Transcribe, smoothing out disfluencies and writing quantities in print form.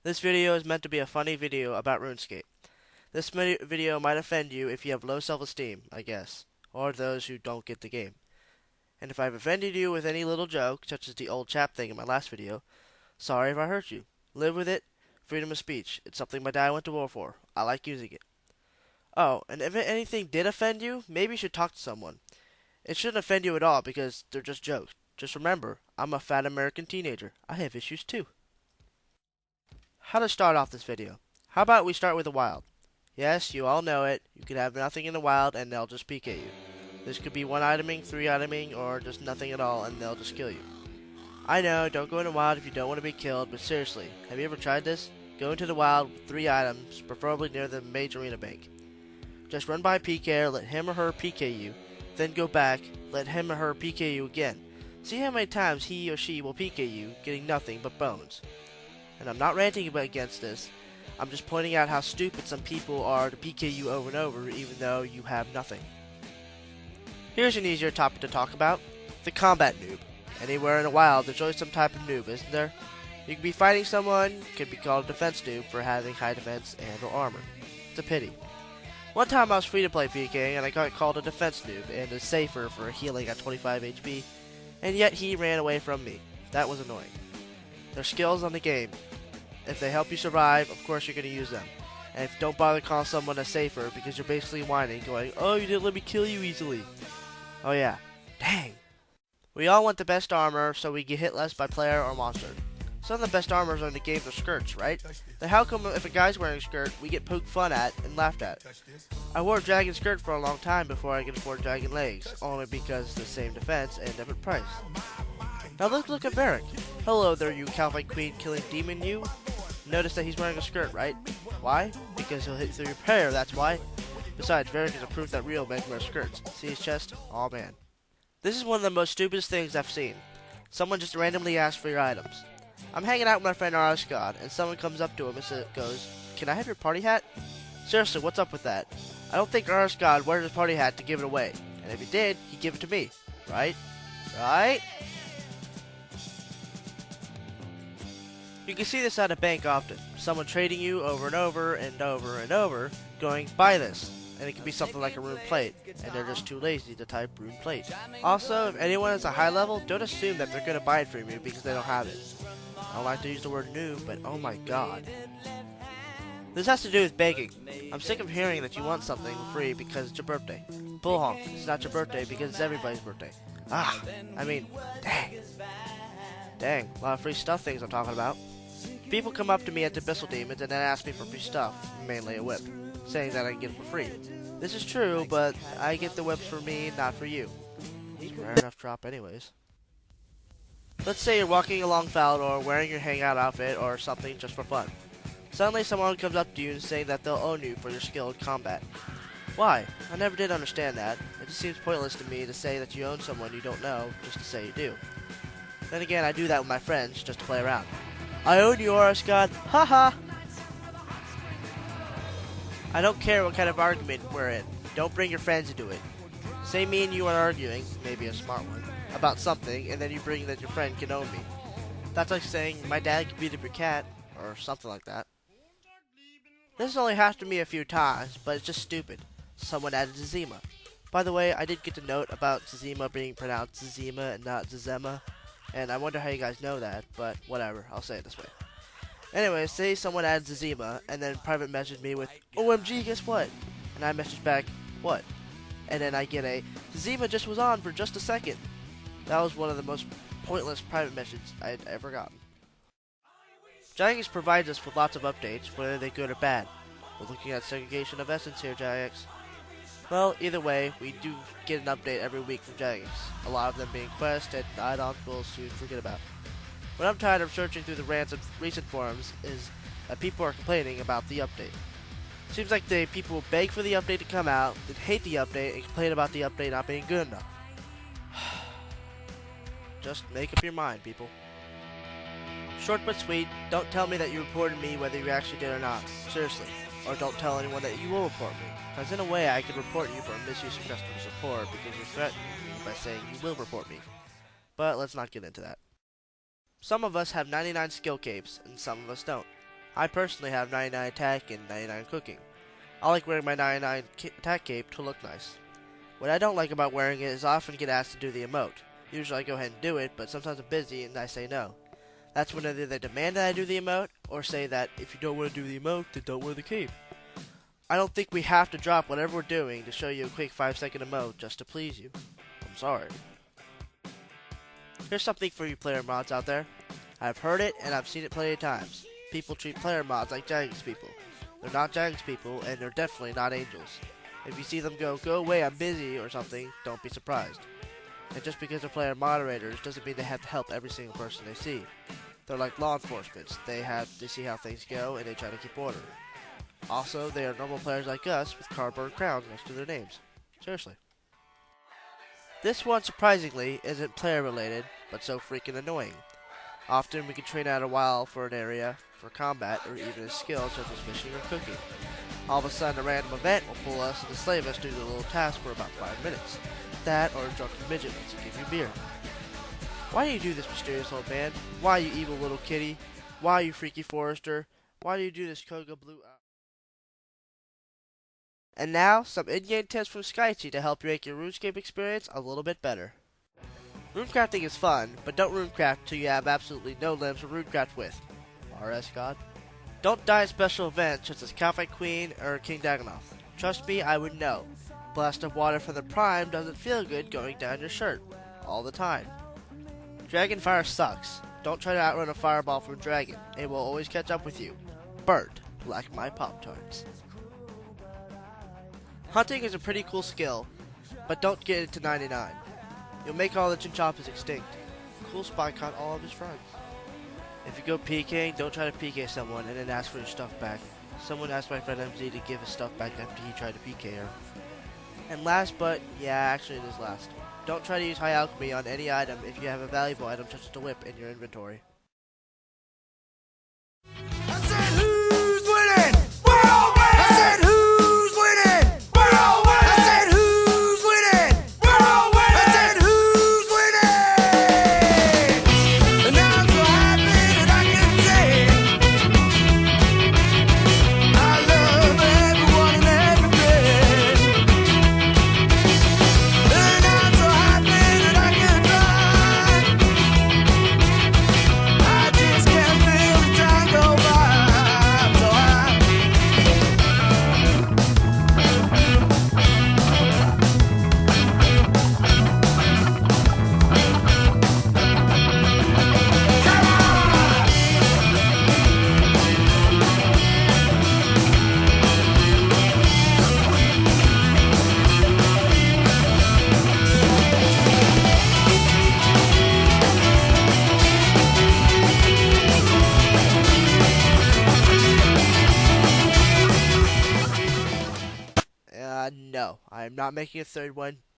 This video is meant to be a funny video about Runescape. This video might offend you if you have low self-esteem, I guess, or those who don't get the game. And if I've offended you with any little joke, such as the old chap thing in my last video, sorry if I hurt you. Live with it. Freedom of speech. It's something my dad went to war for. I like using it. Oh, and if anything did offend you, maybe you should talk to someone. It shouldn't offend you at all because they're just jokes. Just remember, I'm a fat American teenager. I have issues too. How to start off this video. How about we start with the wild? Yes, you all know it. You could have nothing in the wild and they'll just peek at you. This could be one iteming, three iteming, or just nothing at all and they'll just kill you. I know, don't go in the wild if you don't want to be killed, but seriously, have you ever tried this? Go into the wild with 3 items, preferably near the major arena bank. Just run by PK, let him or her PK you, then go back, let him or her PK you again. See how many times he or she will PK you, getting nothing but bones. And I'm not ranting against this, I'm just pointing out how stupid some people are to PK you over and over even though you have nothing. Here's an easier topic to talk about, the combat noob. Anywhere in the wild, there's always some type of noob, isn't there? You could be fighting someone, could be called a defense noob for having high defense and or armor. It's a pity. One time I was free to play PK and I got called a defense noob and a safer for healing at 25 HP, and yet he ran away from me. That was annoying. There's skills on the game. If they help you survive, of course you're going to use them. And don't bother calling someone a safer because you're basically whining, going, oh, you didn't let me kill you easily. Oh yeah. Dang. We all want the best armor so we get hit less by player or monster. Some of the best armors in the game are skirts, right? Then how come if a guy's wearing a skirt, we get poked fun at and laughed at? I wore a dragon skirt for a long time before I could afford dragon legs, only because the same defense and different price. Now let's look at Varric. Hello there, you Calvite Queen killing demon you. Notice that he's wearing a skirt, right? Why? Because he'll hit through your prayer, that's why. Besides, Varric is a proof that real men wear skirts. See his chest? Aw man. This is one of the most stupidest things I've seen. Someone just randomly asks for your items. I'm hanging out with my friend RSGod, and someone comes up to him and goes, can I have your party hat? Seriously, what's up with that? I don't think RSGod wears his party hat to give it away. And if he did, he'd give it to me. Right? Right? You can see this at a bank often. Someone trading you over and over and over and over, going, buy this. And it could be something like a rune plate, and they're just too lazy to type rune plate. Also, if anyone is a high level, don't assume that they're going to buy it from you because they don't have it. I don't like to use the word noob, but oh my god. This has to do with begging. I'm sick of hearing that you want something for free because it's your birthday. Bull honk, it's not your birthday because it's everybody's birthday. Ah, I mean, dang. Dang, a lot of free stuff things I'm talking about. People come up to me at the Bissell Demons and then ask me for free stuff, mainly a whip, saying that I can get it for free. This is true, but I get the whips for me, not for you. It's a rare enough drop anyways. Let's say you're walking along Falador wearing your hangout outfit or something just for fun. Suddenly someone comes up to you and saying that they'll own you for your skill in combat. Why? I never did understand that. It just seems pointless to me to say that you own someone you don't know just to say you do. Then again, I do that with my friends just to play around. I own you, RSGod. Haha! I don't care what kind of argument we're in. Don't bring your friends into it. Say me and you are arguing, maybe a smart one, about something, and then you bring that your friend can own me. That's like saying, my dad can beat up your cat, or something like that. This has only happened to me a few times, but it's just stupid. Someone added Zizima. By the way, I did get a note about Zizima being pronounced Zizima and not Zizema, and I wonder how you guys know that, but whatever, I'll say it this way. Anyway, say someone adds Zizima, and then private message me with, OMG, guess what? And I message back, what? And then I get a, Zizima just was on for just a second. That was one of the most pointless private messages I'd ever gotten. Jagex provides us with lots of updates, whether they're good or bad. We're looking at segregation of essence here, Jagex. Well, either way, we do get an update every week from Jagex. A lot of them being quests and add-ons we'll soon forget about. What I'm tired of searching through the rants of recent forums is that people are complaining about the update. Seems like people beg for the update to come out, then hate the update, and complain about the update not being good enough. Just make up your mind, people. Short but sweet, don't tell me that you reported me whether you actually did or not. Seriously. Or don't tell anyone that you will report me. Because in a way I could report you for misuse of customer support because you're threatening me by saying you will report me. But let's not get into that. Some of us have 99 skill capes, and some of us don't. I personally have 99 attack and 99 cooking. I like wearing my 99 attack cape to look nice. What I don't like about wearing it is I often get asked to do the emote. Usually I go ahead and do it, but sometimes I'm busy and I say no. That's when either they demand that I do the emote, or say that if you don't want to do the emote, then don't wear the cape. I don't think we have to drop whatever we're doing to show you a quick 5-second emote just to please you. I'm sorry. Here's something for you player mods out there. I've heard it and I've seen it plenty of times. People treat player mods like Jagex people. They're not Jagex people, and they're definitely not angels. If you see them go away, I'm busy, or something, don't be surprised. And just because they're player moderators doesn't mean they have to help every single person they see. They're like law enforcement. They see how things go, and they try to keep order. Also, they are normal players like us with cardboard crowns next to their names. Seriously. This one, surprisingly, isn't player related, but so freaking annoying. Often we can train out a while for an area, for combat, or even a skill such as fishing or cooking. All of a sudden a random event will pull us and enslave us to do a little task for about 5 minutes. That or a drunken midget lets you give you beer. Why do you do this, mysterious old man? Why, you evil little kitty? Why, you freaky forester? Why do you do this, Koga Blue? And now, some in-game tips from Skychi to help you make your RuneScape experience a little bit better. Runecrafting is fun, but don't runecraft till you have absolutely no limbs to runecraft with. RS God. Don't die at special events such as Calfight Queen or King Dagonoth. Trust me, I would know. Blast of water from the Prime doesn't feel good going down your shirt. All the time. Dragon fire sucks. Don't try to outrun a fireball from a dragon. It will always catch up with you. Burnt, like my Pop-Tarts. Hunting is a pretty cool skill, but don't get it to 99. You'll make all the Chinchompas extinct. Cool Spot caught all of his friends. If you go PKing, don't try to PK someone and then ask for your stuff back. Someone asked my friend MZ to give his stuff back after he tried to PK her. And last, but yeah, actually it is last. Don't try to use high alchemy on any item if you have a valuable item such as a whip in your inventory. I said, who's winning? We're all winning! I said, who's winning? We're all winning! I said, who's winning? We're all winning! I said, who's winning? And I'm so happy that I can say I love everyone and everything. And I'm so happy that I can fly. I just can't feel the time go by. So No, I am not making a third one